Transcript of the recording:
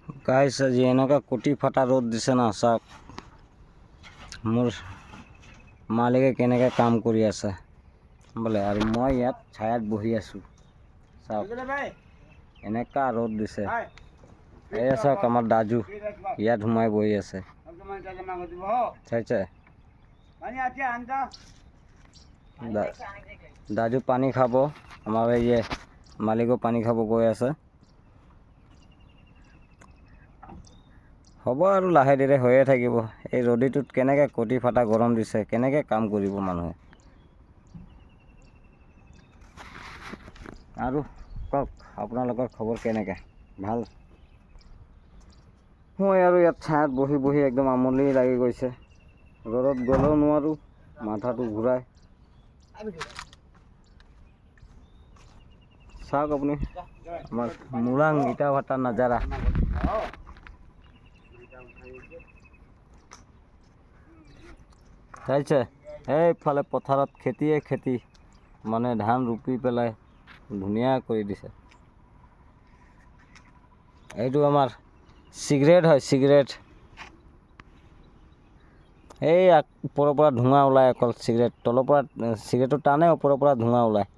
গাইছ আজি এনেকুৱা কুটি ফটা ৰ'দ দিছে না, চাওক মোৰ মালিকে কেনেকৈ কাম কৰি আছে বোলে, আৰু মই ইয়াত ছায়াত বহি আছোঁ। চাওক এনেকুৱা ৰ'দ দিছে। এই চাওক আমাৰ দাজু ইয়াত সোমাই বহি আছে, চাইছে? দাজু পানী খাব, আমাৰ এই মালিকো পানী খাব গৈ আছে। হ'ব আৰু লাহে ধীৰে হৈয়ে থাকিব। এই ৰ'দটোত কেনেকৈ কটি ফটা গৰম দিছে, কেনেকৈ কাম কৰিব মানুহে। আৰু কওক, আপোনালোকৰ খবৰ কেনেকৈ? ভাল? মই আৰু ইয়াত ছায়াত বহি বহি একদম আমনি লাগি গৈছে। ৰ'দত গ'লেও নোৱাৰোঁ, মাথাটো ঘূৰাই। চাওক আপুনি আমাৰ মুৰাং ইটা ভাটাৰ নাজাৰা। চাইছে? এইফালে পথাৰত খেতিয়ে খেতি, মানে ধান ৰুপি পেলাই ধুনীয়া কৰি দিছে। এইটো আমাৰ চিগাৰেট হয়, চিগাৰেট। এই ওপৰৰ পৰা ধোঁৱা ওলায়, অকল চিগাৰেট তলৰ পৰা চিগাৰেটটো টানে, ওপৰৰ পৰা ধোঁৱা ওলায়।